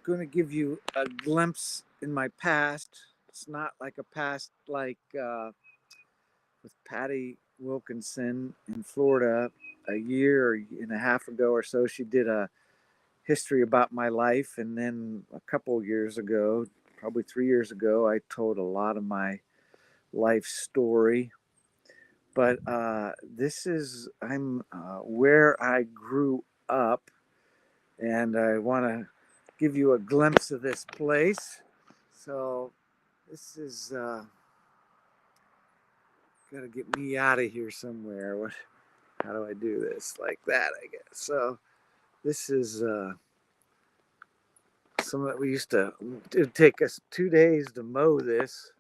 going to give you a glimpse in my past. It's not like a past like with Patty Wilkinson in Florida a year and a half ago or so. She did a history about my life, and then a couple years ago, probably 3 years ago, I told a lot of my life story. But this is I'm where I grew up, and I want to give you a glimpse of this place. So this is got to get me out of here somewhere. What? How do I do this? Like that, I guess. So this is some that we used to. It would take us 2 days to mow this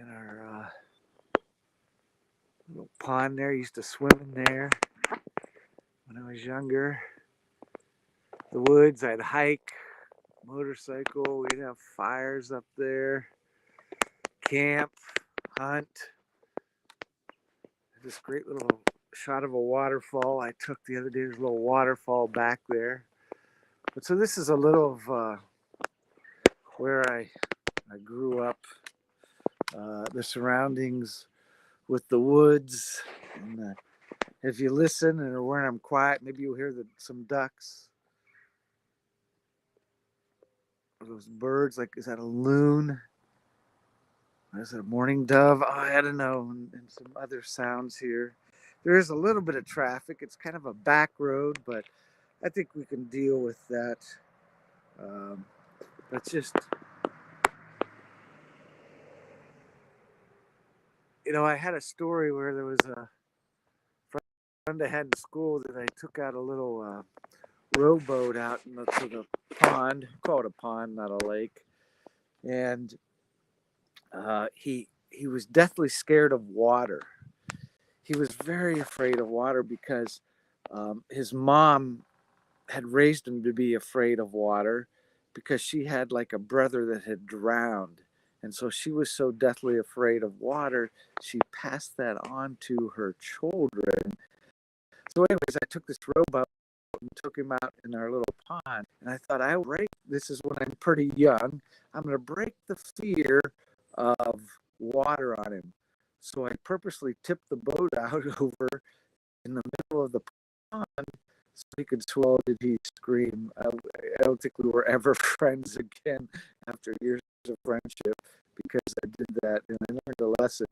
in our little pond there. I used to swim in there when I was younger. The woods, I'd hike, motorcycle. We'd have fires up there, camp, hunt. This great little shot of a waterfall I took the other day. There's a little waterfall back there. But so this is a little of where I grew up, the surroundings with the woods. And if you listen or when I'm quiet, maybe you'll hear some ducks. Those birds, like, is that a loon? Is it a mourning dove? Oh, I don't know. And some other sounds here. There is a little bit of traffic. It's kind of a back road, but I think we can deal with that. Um, that's just, I had a story where there was a friend I had in school that I took out a little rowboat out to the pond. Call it a pond, not a lake. And he was deathly scared of water. He was very afraid of water because his mom had raised him to be afraid of water because she had like a brother that had drowned. And so she was so deathly afraid of water, she passed that on to her children. So, anyways, I took this rowboat and took him out in our little pond. And I thought, this is when I'm pretty young, I'm going to break the fear of water on him. So I purposely tipped the boat out over in the middle of the pond so he could swallow. Did he scream? I don't think we were ever friends again after years of friendship because I did that, and I learned a lesson.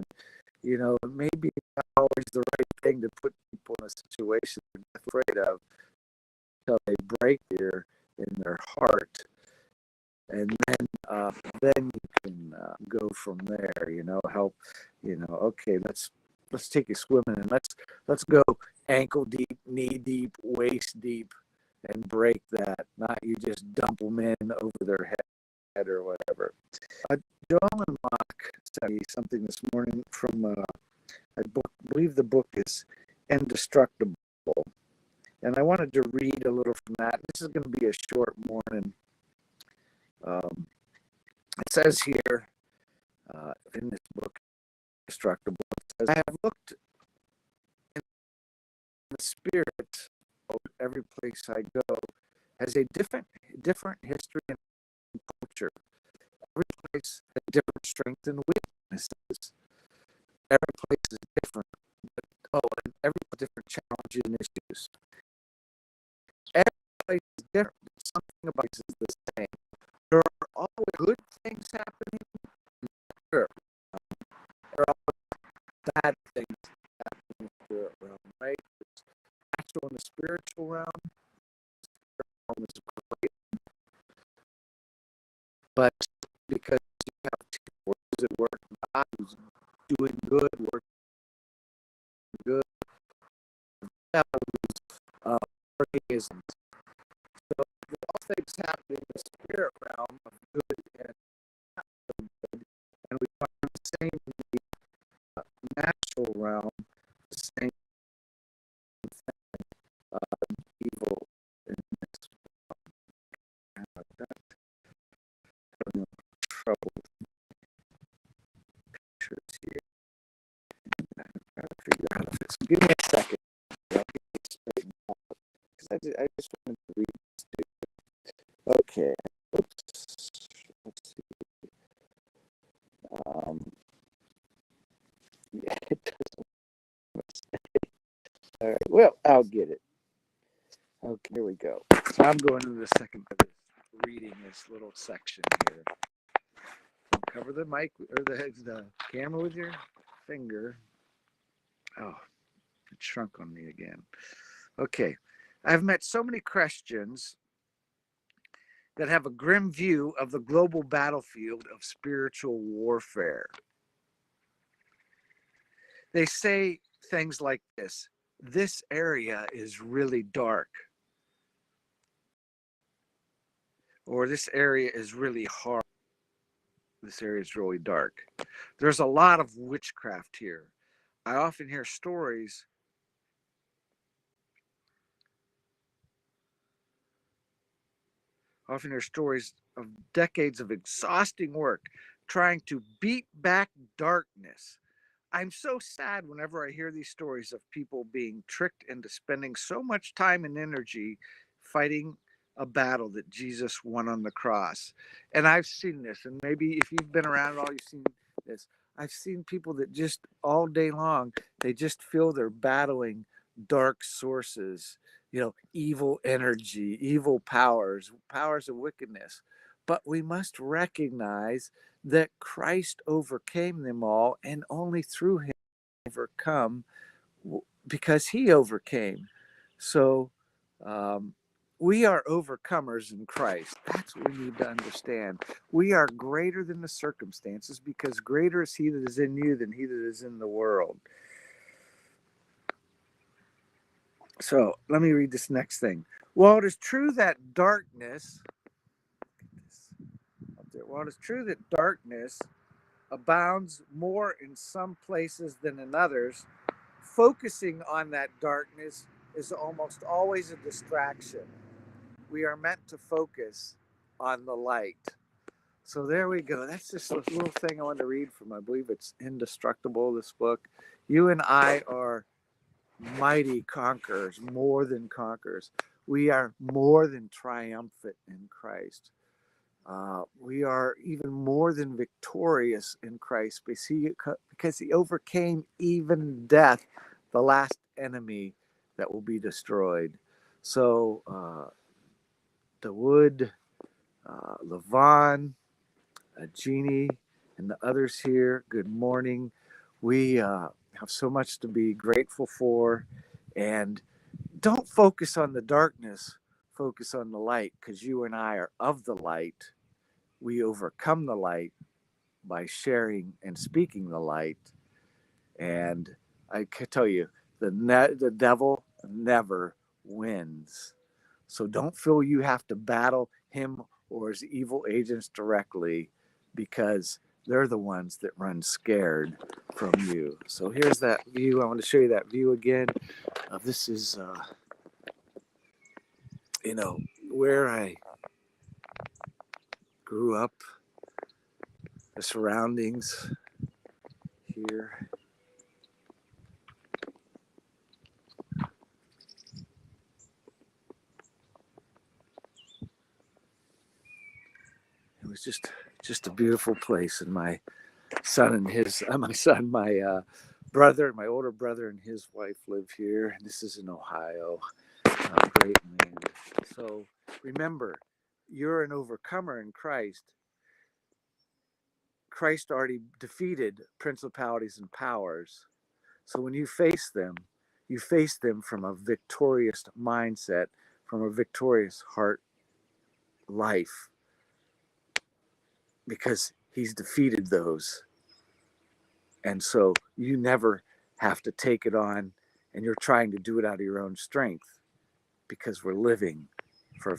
Maybe not always the right thing to put people in a situation they're afraid of until they break fear in their heart, and then you can go from there. Help. Okay, let's take you swimming, and let's go ankle deep, knee deep, waist deep, and break that. Not you just dump them in over their head or whatever. Joel and Mock sent me something this morning from I believe the book is Indestructible, and I wanted to read a little from that. This is going to be a short morning. It says here in this book, Indestructible, it says, I have looked in the spirit of every place I go has a different history and culture. Every place has different strengths and weaknesses. Every place is different. And every different challenges and issues. Every place is different. Something about it is the same. There are always good things happening. There are always bad things happening in the spirit realm, right? It's natural in the spiritual realm. The spiritual realm is great, but because you have two forces at work, God who's doing good, working good, that who's working isn't. So all things happen in the spirit realm of good and not so good, and we find the same in the natural realm, the same thing, evil in this realm. Troubled pictures here. I'm trying to figure out if it's. Give me a second. I'll get it straightened out because I just wanted to read this too. Okay. Oops. Let's see. Yeah, it doesn't. All right. Well, I'll get it. Okay, here we go. So I'm going to the second part of reading this little section here. Don't cover the mic or the camera with your finger. Oh, it shrunk on me again. Okay. I've met so many Christians that have a grim view of the global battlefield of spiritual warfare. They say things like this area is really dark, or this area is really hard. This area is really dark. There's a lot of witchcraft here. I often hear stories of decades of exhausting work trying to beat back darkness. I'm so sad whenever I hear these stories of people being tricked into spending so much time and energy fighting a battle that Jesus won on the cross. And I've seen this, and maybe if you've been around at all, you've seen this. I've seen people that just all day long, they just feel they're battling dark sources, evil energy, evil powers, powers of wickedness. But we must recognize that Christ overcame them all, and only through him overcome, because he overcame. So we are overcomers in Christ. That's what we need to understand. We are greater than the circumstances, because greater is he that is in you than he that is in the world. So let me read this next thing. While it is true that darkness abounds more in some places than in others, focusing on that darkness is almost always a distraction. We are meant to focus on the light. So there we go. That's just a little thing I wanted to read from, I believe it's Indestructible, this book. You and I are mighty conquerors, more than conquerors. We are more than triumphant in Christ. We are even more than victorious in Christ, because he overcame even death, the last enemy that will be destroyed. So Dawood, Levon, Jeannie, and the others here, good morning. We have so much to be grateful for. And don't focus on the darkness, focus on the light, because you and I are of the light. We overcome the light by sharing and speaking the light. And I can tell you, the devil never wins. So don't feel you have to battle him or his evil agents directly, because they're the ones that run scared from you. So here's that view. I want to show you that view again. This is, where I grew up, the surroundings here. It was just a beautiful place. And my brother, my older brother and his wife live here. And this is in Ohio, great land. So remember, you're an overcomer in Christ. Christ already defeated principalities and powers. So when you face them from a victorious mindset, from a victorious heart life, because he's defeated those. And so you never have to take it on, and you're trying to do it out of your own strength, because we're living from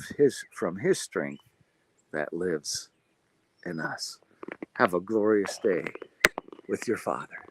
his strength that lives in us. Have a glorious day with your Father.